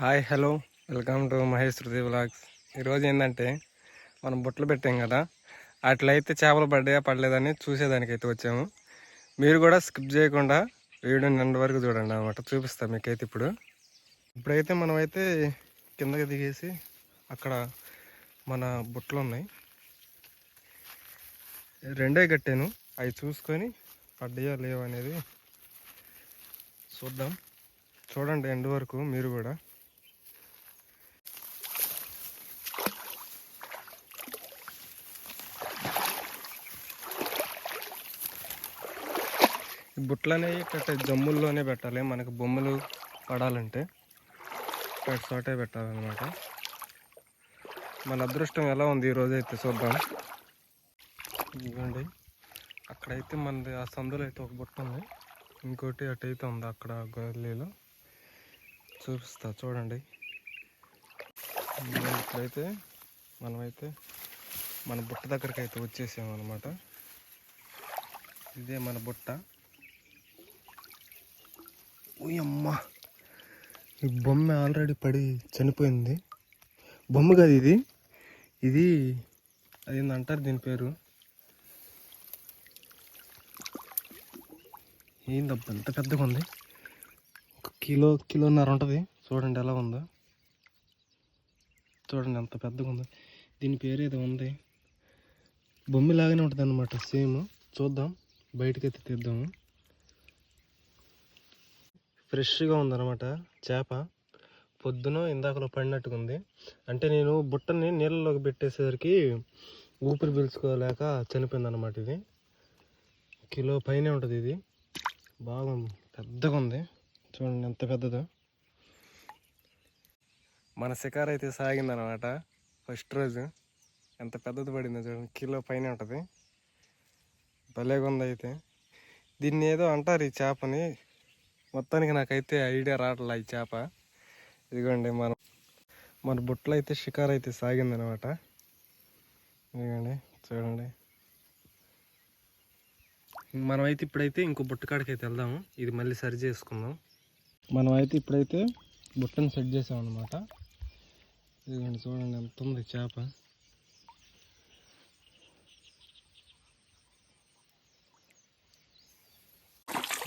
Hi hello welcome to Mahesh Shruti vlogs. ఈరోజు ఏంటంటే మనం బుట్టలు పెట్టాం కదా, అట్లయితే చేపలు పడ్డాయా పడలేదని చూసేదానికైతే వచ్చాము. మీరు కూడా స్కిప్ చేయకుండా వీడియో నిండు వరకు చూడండి అనమాట. చూపిస్తాం మీకైతే ఇప్పుడైతే మనమైతే కిందకి దిగేసి అక్కడ మన బుట్టలు ఉన్నాయి, రెండే కట్టాను. అవి చూసుకొని పడ్డాయా లేవు అనేది చూద్దాం. చూడండి ఎండ్ వరకు మీరు కూడా. బుట్టలు అనేవి కట్టే జమ్ముల్లోనే పెట్టాలి, మనకు బొమ్మలు పడాలంటే ఒక చోటే పెట్టాలన్నమాట. మన అదృష్టం ఎలా ఉంది ఈరోజు అయితే చూద్దాం. ఇదిగోండి, అక్కడైతే మనది ఆ సందులో అయితే ఒక బుట్ట ఉంది, ఇంకోటి అటైతే ఉంది అక్కడ గల్లీలో. చూపిస్తా చూడండి. ఇప్పుడైతే మనమైతే మన బుట్ట దగ్గరికి అయితే వచ్చేసాము అనమాట. ఇదే మన బుట్ట. అమ్మా, ఈ బొమ్మ ఆల్రెడీ పడి చనిపోయింది. బొమ్మ కాదు ఇది, ఇది అదేందంటారు దీని పేరు, ఏందబ్బా ఎంత పెద్దగా ఉంది, ఒక కిలోన్నర ఉంటుంది. చూడండి ఎలా ఉందో, చూడండి ఎంత పెద్దగా ఉందో. దీని పేరు ఏదో ఉంది, బొమ్మ లాగానే ఉంటుంది అన్నమాట సేమ్. చూద్దాం, బయటకైతే తీద్దాము. ఫ్రెష్గా ఉందన్నమాట చేప, పొద్దున ఇందాకలో పడినట్టుగా ఉంది. అంటే నేను బుట్టని నీళ్ళలోకి పెట్టేసరికి ఊపిరి పీల్చుకోలేక చనిపోయింది అనమాట. ఇది కిలో పైనే ఉంటుంది. ఇది బాగా పెద్దగా ఉంది, చూడండి ఎంత పెద్దదో. మన శికారు అయితే సాగిందనమాట. ఫస్ట్ రోజు ఎంత పెద్దది పడిందో చూడండి, కిలో పైనే ఉంటుంది. భలేగా ఉంది. అయితే దీన్ని ఏదో అంటారు ఈ చేపని, మొత్తానికి నాకైతే ఐడియా రావట్లే ఈ చేప. ఇదిగోండి మన బుట్టలో అయితే షికారు అయితే సాగిందనమాట. ఇదిగోండి చూడండి. మనమైతే ఇప్పుడైతే ఇంకో బుట్ట కాడికి అయితే వెళ్దాము, ఇది మళ్ళీ సరి చేసుకుందాం. మనమైతే ఇప్పుడైతే బుట్టను సెట్ చేసాం అనమాట. ఇదిగోండి చూడండి ఎంత ఉంది చేప.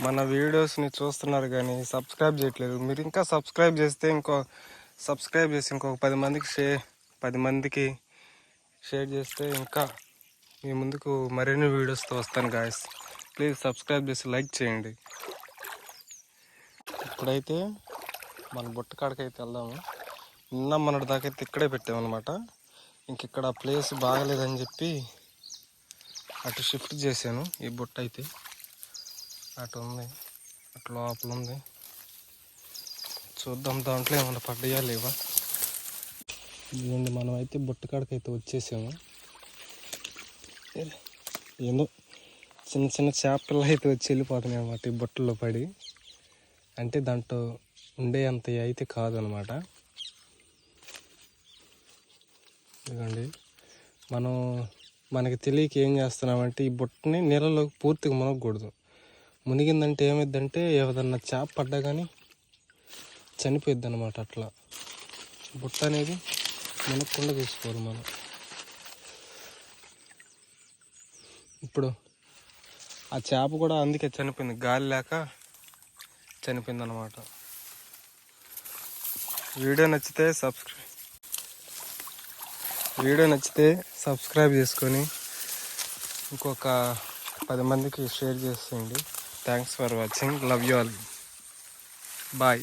మన వీడియోస్ని చూస్తున్నారు కానీ సబ్స్క్రైబ్ చేయట్లేదు. మీరు ఇంకా సబ్స్క్రైబ్ చేస్తే ఇంకొక 10 మందికి షేర్ చేస్తే ఇంకా మీ ముందుకు మరిన్ని వీడియోస్తో వస్తాను గాయస్. ప్లీజ్ సబ్స్క్రైబ్ చేసి లైక్ చేయండి. ఇప్పుడైతే మన బుట్ట కాడికైతే వెళ్దాము. నిన్న మొన్నటి దాకైతే ఇక్కడే పెట్టామన్నమాట. ఇక్కడ ప్లేస్ బాగలేదని చెప్పి అటు షిఫ్ట్ చేశాను. ఈ బుట్ట అయితే అటు ఉంది, అటు లోపల ఉంది. చూద్దాం దాంట్లో ఏమన్నా పడ్డాయా లేవా. ఇదిగోండి, మనం అయితే బుట్ట కాడికి అయితే వచ్చేసాము. ఏదో చిన్న చిన్న చేపలు అయితే వచ్చి వెళ్ళిపోతున్నాయి అన్నమాట ఈ బుట్టలో పడి. అంటే దాంట్లో ఉండే అంత అయితే కాదు అనమాట. ఇదిగోండి, మనకి తెలియక ఏం చేస్తున్నామంటే ఈ బుట్టని నీళ్ళలోకి పూర్తిగా మునగకూడదు. మునిగిందంటే ఏమైందంటే ఏదన్నా చేప పడ్డా కానీ చనిపోయిద్ది అనమాట. అట్లా బుట్ట అనేది మునగకుండా చూసుకోవాలి మనం. ఇప్పుడు ఆ చేప కూడా అందుకే చనిపోయింది, గాలి లేక చనిపోయింది అనమాట. వీడియో నచ్చితే సబ్స్క్రైబ్ చేసుకొని ఇంకొక 10 మందికి షేర్ చేసేయండి. Thanks for watching. Love you all. Bye.